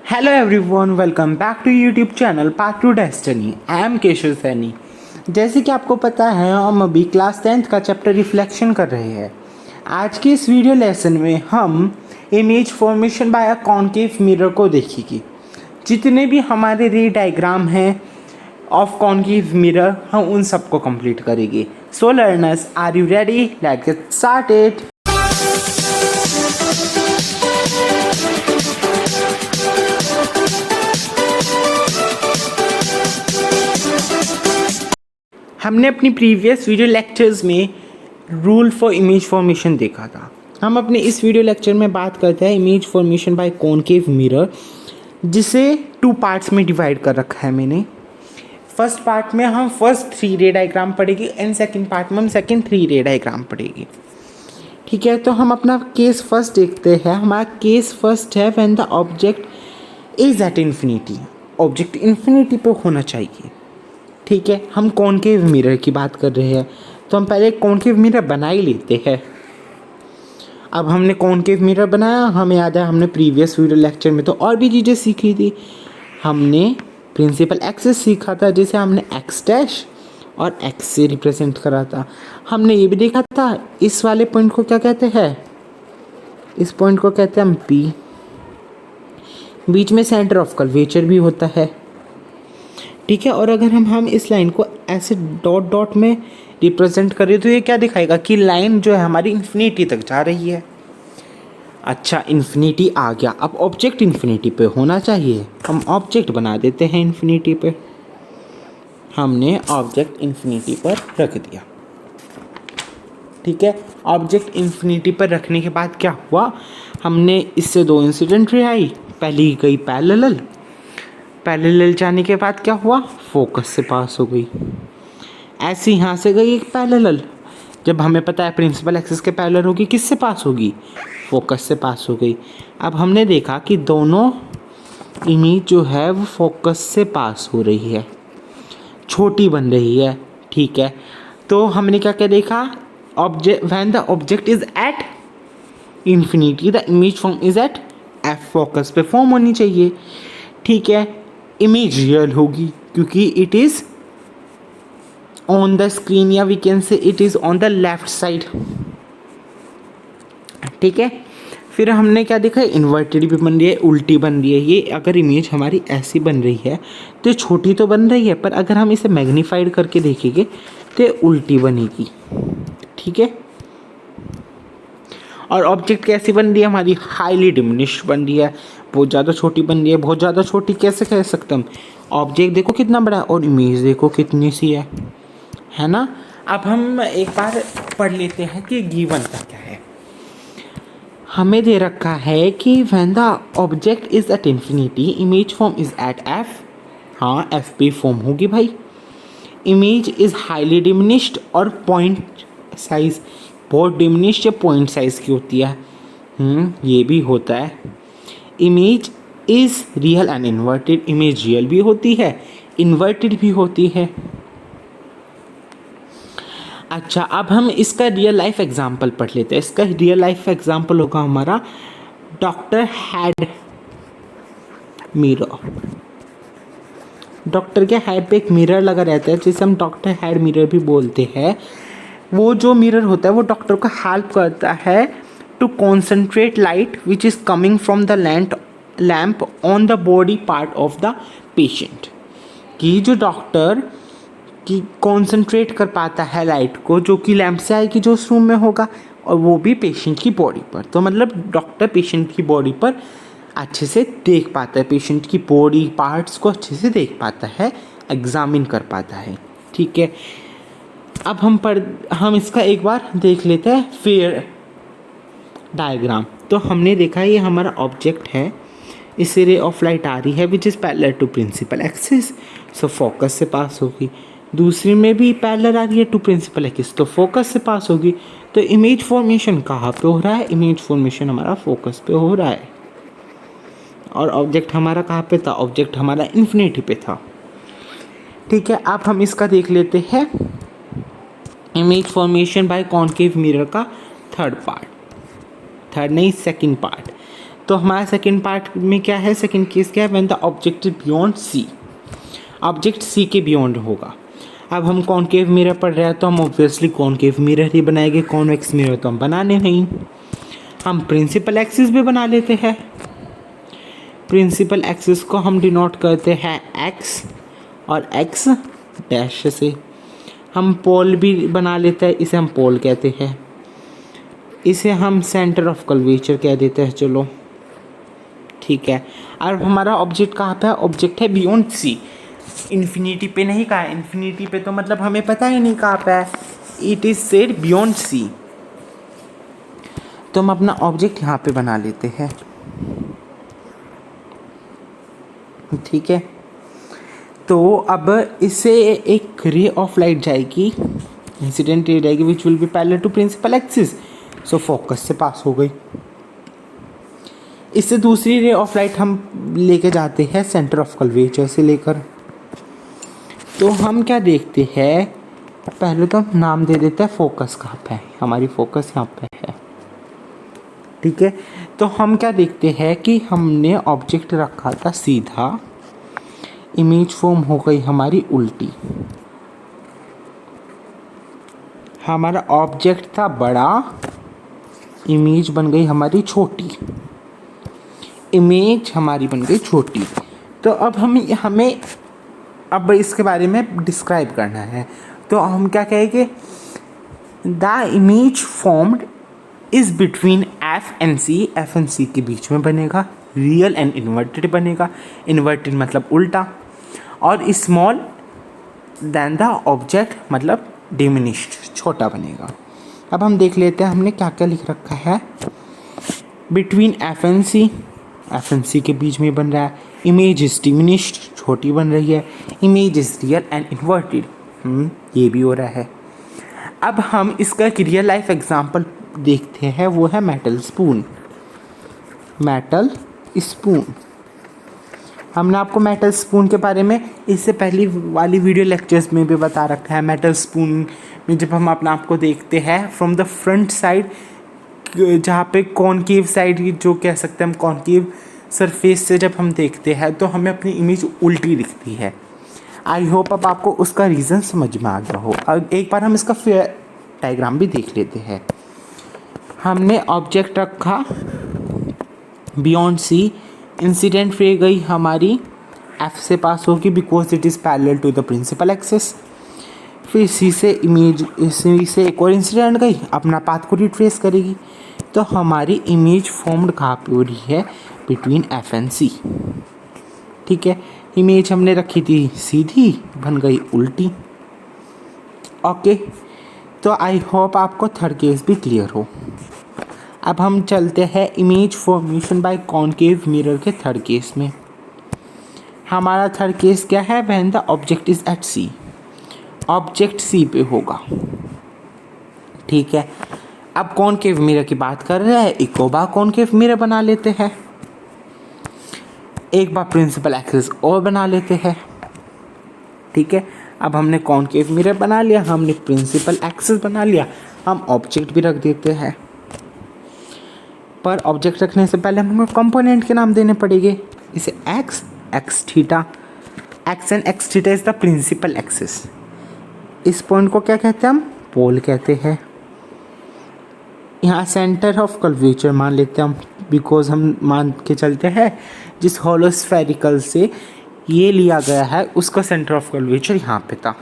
Hello everyone, welcome back to YouTube channel Path to Destiny. I am Keshav Saini. जैसे कि आपको पता है हम अभी क्लास 10th का चैप्टर रिफ्लेक्शन कर रहे हैं। आज के इस वीडियो लेसन में हम image formation bye a concave mirror को देखेंगे। जितने भी हमारे रे डायग्राम हैं ऑफ कॉन्केव मिरर हम उन सबको कंप्लीट करेंगे। So learners, are you ready? Let's get started. हमने अपनी प्रीवियस वीडियो लेक्चर्स में रूल फॉर इमेज फॉर्मेशन देखा था। हम अपने इस वीडियो लेक्चर में बात करते हैं image formation bye concave mirror, जिसे 2 पार्ट्स में डिवाइड कर रखा है मैंने। फर्स्ट पार्ट में हम फर्स्ट 3 रे डायग्राम पढ़ेंगे एंड सेकंड पार्ट में हम सेकंड 3 रे डायग्राम पढ़ेंगे। ठीक है, तो हम अपना केस फर्स्ट देखते हैं। हमारा केस फर्स्ट है when the object is at infinity. Object infinity पे होना चाहिए। ठीक है, हम कॉन्केव मिरर की बात कर रहे हैं तो हम पहले कॉन्केव मिरर बना ही लेते हैं। अब हमने कॉन्केव मिरर बनाया, हमें याद है हमने प्रीवियस वीडियो लेक्चर में तो और भी चीज़ें सीखी थी। हमने प्रिंसिपल एक्सिस सीखा था जिसे हमने एक्स डैश और एक्स से रिप्रेजेंट करा था। हमने ये भी देखा था इस वाले पॉइंट को क्या कहते हैं, इस पॉइंट को कहते हैं हम पी। बीच में सेंटर ऑफ कर्वेचर भी होता है। ठीक है, और अगर हम इस लाइन को ऐसे डॉट डॉट में रिप्रेजेंट करें तो ये क्या दिखाएगा कि लाइन जो है हमारी इन्फिनिटी तक जा रही है। अच्छा, इन्फिनिटी आ गया, अब ऑब्जेक्ट इन्फिनिटी पे होना चाहिए। हम ऑब्जेक्ट बना देते हैं इन्फिनिटी पे। हमने ऑब्जेक्ट इन्फिनिटी पर रख दिया। ठीक है, ऑब्जेक्ट इन्फिनिटी पर रखने के बाद क्या हुआ, हमने इससे 2 इंसिडेंट रे आई। पहली गई पैरेलल जाने के बाद क्या हुआ, फोकस से पास हो गई। ऐसे यहाँ से गई एक पैरेलल, जब हमें पता है प्रिंसिपल एक्सिस के पैरेलल होगी, किससे पास होगी, फोकस से पास हो गई। अब हमने देखा कि दोनों इमेज जो है वो फोकस से पास हो रही है, छोटी बन रही है। ठीक है, तो हमने क्या क्या देखा, object when the object is at infinity the image form is at F. Focus पे फॉर्म होनी चाहिए। ठीक है, इमेज रियल होगी क्योंकि it is on the screen, या we can say it is on the left side. ठीक है, फिर हमने क्या देखा, इन्वर्टेड भी बन रही है, उल्टी बन रही है। ये अगर इमेज हमारी ऐसी बन रही है तो छोटी तो बन रही है, पर अगर हम इसे मैग्नीफाइड करके देखेंगे तो ये उल्टी बनेगी। ठीक है, और ऑब्जेक्ट कैसी बन रही है हमारी, हाईली डिमिनिश्ड बन रही है, बहुत ज़्यादा छोटी बन रही है। बहुत ज़्यादा छोटी कैसे कह सकते हम, ऑब्जेक्ट देखो कितना बड़ा है और इमेज देखो कितनी सी है ना। अब हम एक बार पढ़ लेते हैं कि गिवन का क्या है। हमें दे रखा है कि when the object is at infinity image form is at F. हाँ, एफ पे फॉर्म होगी भाई। इमेज इज हाईली डिमिनिश्ड और पॉइंट साइज बहुत डिमिनिश्ड या पॉइंट साइज की होती है। ये भी होता है। Image is real and inverted. Image real भी होती है, इन्वर्टेड भी होती है। अच्छा, अब हम इसका रियल लाइफ एग्जांपल पढ़ लेते हैं। इसका रियल लाइफ एग्जांपल होगा हमारा डॉक्टर हेड मिरर। डॉक्टर के हेड पे एक मिरर लगा रहता है जिसे हम डॉक्टर हेड मिरर भी बोलते हैं। वो जो मिरर होता है वो डॉक्टर को हेल्प करता है to concentrate light which is coming from the lamp on the body part of the patient. कि जो डॉक्टर की कॉन्सेंट्रेट कर पाता है लाइट को जो कि लैम्प से आएगी जो उस रूम में होगा, और वो भी पेशेंट की बॉडी पर। तो मतलब डॉक्टर पेशेंट की बॉडी पर अच्छे से देख पाता है, पेशेंट की बॉडी पार्ट्स को अच्छे से देख पाता है, एग्जामिन कर पाता है। ठीक है, अब हम इसका एक बार देख लेते हैं फेयर डायग्राम। तो हमने देखा ये हमारा ऑब्जेक्ट है, इससे रे ऑफ लाइट आ रही है which is parallel to principal axis, so focus से पास होगी। दूसरी में भी पैरेलल आ रही है टू प्रिंसिपल एक्सिस, तो फोकस से पास होगी। तो इमेज फॉर्मेशन कहाँ पे हो रहा है, इमेज फॉर्मेशन हमारा फोकस पे हो रहा है। और ऑब्जेक्ट हमारा कहाँ पे था, ऑब्जेक्ट हमारा इन्फिनिटी पे था। ठीक है, अब हम इसका देख लेते हैं image formation bye concave mirror का थर्ड पार्ट, थर्ड नहीं सेकंड पार्ट। तो हमारा सेकंड पार्ट में क्या है, सेकंड केस क्या है, when the object is beyond C, object C के बियॉन्ड होगा। अब हम कॉनकेव मिरर पढ़ रहे हैं तो हम ऑब्वियसली कॉनकेव मिरर ही बनाएंगे, कॉन्वेक्स मिरर तो हम बनाने नहीं। हम प्रिंसिपल एक्सिस भी बना लेते हैं। प्रिंसिपल एक्सिस को हम डिनोट करते हैं एक्स और एक्स डैश से। हम पोल भी बना लेते हैं, इसे हम पोल कहते हैं। इसे हम सेंटर ऑफ कर्वेचर कह देते हैं। चलो ठीक है। अब हमारा ऑब्जेक्ट कहाँ पे है, ऑब्जेक्ट है बियॉन्ड सी, इन्फिनिटी पे नहीं कहा है। इन्फिनिटी पे तो मतलब हमें पता ही नहीं कहाँ पे है, it is said beyond C. तो हम अपना ऑब्जेक्ट यहाँ पे बना लेते हैं। ठीक है, तो अब इससे एक रे ऑफ लाइट जाएगी, इंसिडेंट रे जाएगी which will be parallel to principal axis, so focus से पास हो गई। इससे दूसरी रे ऑफ लाइट हम लेके जाते हैं सेंटर ऑफ कर्वेचर से लेकर। तो हम क्या देखते हैं, पहले तो हम नाम दे देते हैं फोकस कहाँ पे है, हमारी फोकस यहाँ पे है। ठीक है, तो हम क्या देखते हैं कि हमने ऑब्जेक्ट रखा था सीधा, इमेज फॉर्म हो गई हमारी उल्टी। हमारा ऑब्जेक्ट था बड़ा, इमेज बन गई हमारी छोटी, इमेज हमारी बन गई छोटी। तो अब हमें अब इसके बारे में डिस्क्राइब करना है। तो हम क्या कहेंगे, the image formed is between F and C, F and C के बीच में बनेगा, रियल एंड इन्वर्टेड बनेगा, इन्वर्टेड मतलब उल्टा, और स्मॉल देन द ऑब्जेक्ट मतलब डिमिनिश्ड छोटा बनेगा। अब हम देख लेते हैं हमने क्या क्या लिख रखा है। बिटवीन एफ एंड सी के बीच में बन रहा है, इमेज इज डिमिनिश्ड छोटी बन रही है, image is real and inverted ये भी हो रहा है। अब हम इसका एक रियल लाइफ एग्जांपल देखते हैं, वो है मेटल स्पून। मेटल स्पून, हमने आपको मेटल स्पून के बारे में इससे पहली वाली वीडियो लेक्चर्स में भी बता रखा है। मेटल स्पून में जब हम अपने आप को देखते हैं फ्रॉम द फ्रंट साइड, जहाँ पे कॉनकेव साइड जो कह सकते हैं हम, कॉनकेव सरफेस से जब हम देखते हैं तो हमें अपनी इमेज उल्टी दिखती है। आई होप अब आपको उसका रीज़न समझ में आ गया हो। अब एक बार हम इसका फेयर डायग्राम भी देख लेते हैं। हमने ऑब्जेक्ट रखा बियॉन्ड सी, इंसिडेंट रे गई हमारी एफ से पास होगी because it is parallel to the principal axis. फिर सी से एक और इंसिडेंट गई, अपना पाथ को रिट्रेस करेगी। तो हमारी इमेज फॉर्म्ड कहाँ पे हो रही है, बिटवीन एफ एंड सी। ठीक है, इमेज हमने रखी थी सीधी, बन गई उल्टी। ओके, तो आई होप आपको थर्ड केस भी क्लियर हो। अब हम चलते हैं image formation by concave mirror के थर्ड केस में। हमारा थर्ड केस क्या है, when the object is at C, object C पे होगा। ठीक है, अब कॉनकेव मिरर की बात कर रहे हैं, एक बार कॉनकेव मिरर बना लेते हैं, एक बार प्रिंसिपल एक्सिस और बना लेते हैं। ठीक है, अब हमने कॉनकेव मिरर बना लिया, हमने प्रिंसिपल एक्सिस बना लिया, हम ऑब्जेक्ट भी रख देते हैं। पर ऑब्जेक्ट रखने से पहले हमें कंपोनेंट के नाम देने पड़ेंगे। इसे X, X theta, X and X theta is the principal axis. इस पॉइंट को क्या कहते हैं हम, पोल कहते हैं। यहाँ सेंटर ऑफ कर्वेचर मान लेते हैं हम, बिकॉज हम मान के चलते हैं जिस होलोस्फेरिकल से ये लिया गया है उसका सेंटर ऑफ कर्वेचर यहाँ पे था।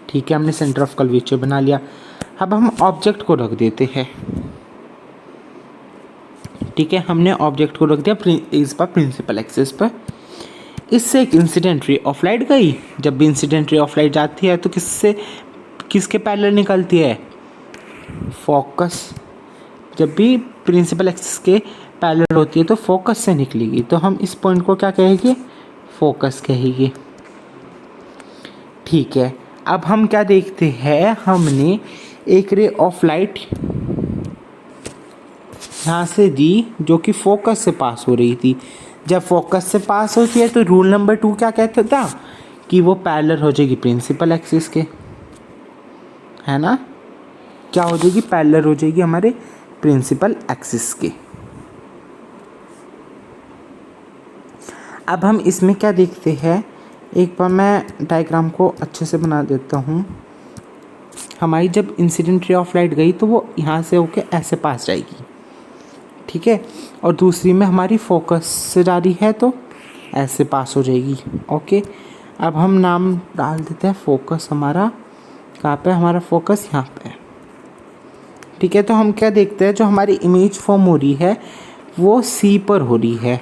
ठीक है, हमने सेंटर ऑफ कर्वेचर बना लिया। अब हम ऑब्जेक्ट को रख देते हैं। ठीक है, हमने ऑब्जेक्ट को रख दिया इस पर प्रिंसिपल एक्सिस पर। इससे एक इंसिडेंट रे ऑफ लाइट गई। जब भी इंसिडेंट रे ऑफ लाइट जाती है तो किसके पैरेलल निकलती है, फोकस। जब भी प्रिंसिपल एक्सिस के पैरेलल होती है तो फोकस से निकलेगी। तो हम इस पॉइंट को क्या कहेंगे, फोकस कहेंगे। ठीक है, अब हम क्या देखते हैं, हमने एक रे ऑफ लाइट यहाँ से दी जो कि फोकस से पास हो रही थी। जब फोकस से पास होती है तो रूल नंबर 2 क्या कहता था कि वो पैरेलल हो जाएगी प्रिंसिपल एक्सिस के, है ना। क्या हो जाएगी, पैरेलल हो जाएगी हमारे प्रिंसिपल एक्सिस के। अब हम इसमें क्या देखते हैं, एक बार मैं डायग्राम को अच्छे से बना देता हूँ। हमारी जब इंसिडेंट रे ऑफ लाइट गई तो वो यहाँ से होके ऐसे पास जाएगी, ठीक है, और दूसरी में हमारी फोकस से जा रही है तो ऐसे पास हो जाएगी। ओके, अब हम नाम डाल देते हैं फोकस। हमारा कहाँ पे, हमारा फोकस यहाँ पे है, ठीक है। तो हम क्या देखते हैं, जो हमारी इमेज फॉर्म हो रही है वो सी पर हो रही है।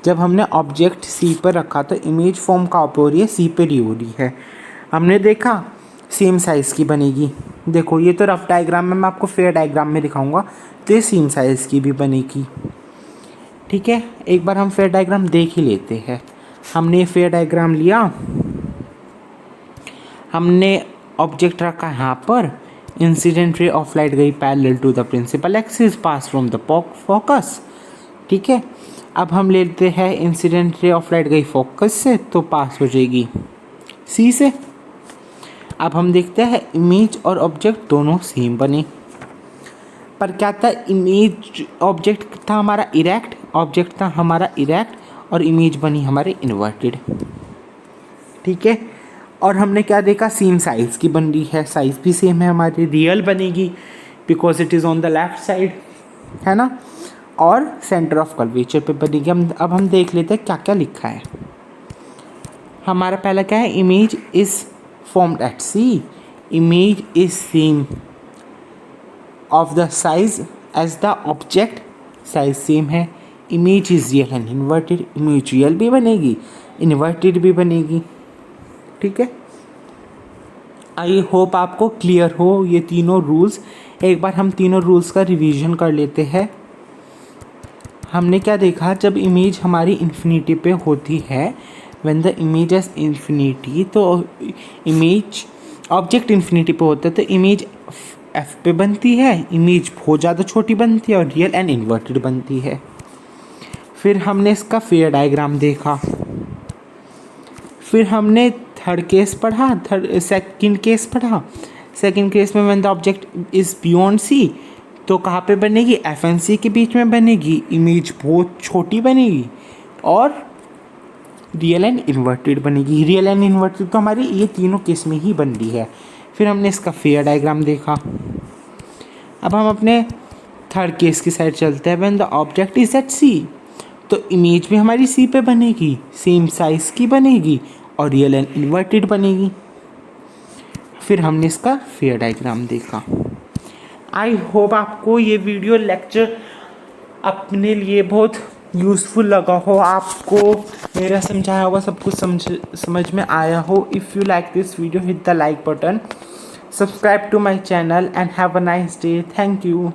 जब हमने ऑब्जेक्ट सी पर रखा तो इमेज फॉर्म कहाँ पे हो रही है, सी पर ही हो रही है। हमने देखा सेम साइज़ की बनेगी। देखो ये तो रफ डायग्राम में, मैं आपको फेयर डायग्राम में दिखाऊंगा, तो ये सेम साइज़ की भी बनेगी, ठीक है। एक बार हम फेयर डायग्राम देख ही लेते हैं। हमने फेयर डायग्राम लिया, हमने ऑब्जेक्ट रखा यहाँ पर, इंसिडेंट रे ऑफ लाइट गई parallel to the principal axis, pass from the focus, ठीक है। अब हम लेते हैं इंसिडेंट रे ऑफ लाइट गई फोकस से तो पास हो जाएगी सी से। अब हम देखते हैं इमेज और ऑब्जेक्ट दोनों सेम बने, पर क्या था, इमेज ऑब्जेक्ट था हमारा इरेक्ट, ऑब्जेक्ट था हमारा इरेक्ट, और इमेज बनी हमारे इन्वर्टेड, ठीक है। और हमने क्या देखा, सेम साइज़ की बन रही है, साइज़ भी सेम है हमारी, रियल बनेगी because it is on the left side, है ना, और सेंटर ऑफ कर्वेचर पे बनेगी। अब हम देख लेते हैं क्या क्या लिखा है। हमारा पहला क्या है, image is formed at C, image is same of the size as the object, size same है, image is real and inverted, image real भी बनेगी, inverted भी बनेगी, ठीक है। आई होप आपको क्लियर हो ये तीनों रूल्स। एक बार हम तीनों रूल्स का रिवीजन कर लेते हैं। हमने क्या देखा, जब इमेज हमारी इन्फिनिटी पे होती है, when the image is infinity, तो इमेज ऑब्जेक्ट इन्फिनिटी पे होता है तो इमेज एफ पे बनती है, इमेज बहुत ज़्यादा छोटी बनती है और रियल एंड इन्वर्टेड बनती है। फिर हमने इसका फेयर डायग्राम देखा, फिर हमने थर्ड केस पढ़ा, सेकंड केस पढ़ा। सेकंड केस में when the object is beyond C, तो कहाँ पे बनेगी, एफ एंड सी के बीच में बनेगी, इमेज बहुत छोटी बनेगी और रियल एंड इन्वर्टेड बनेगी। रियल एंड इन्वर्टेड तो हमारी ये तीनों केस में ही बन रही है। फिर हमने इसका फेयर डायग्राम देखा। अब हम अपने थर्ड केस की साइड चलते हैं। When the object is at C, तो इमेज भी हमारी सी पे बनेगी, सेम साइज़ की बनेगी और रियल एंड इन्वर्टेड बनेगी। फिर हमने इसका फेयर डायग्राम देखा। आई होप आपको ये वीडियो लेक्चर अपने लिए बहुत यूज़फुल लगा हो, आपको मेरा समझाया हुआ सब कुछ समझ में आया हो। If you like this video, hit the like button, subscribe to my channel and have a nice day. Thank you.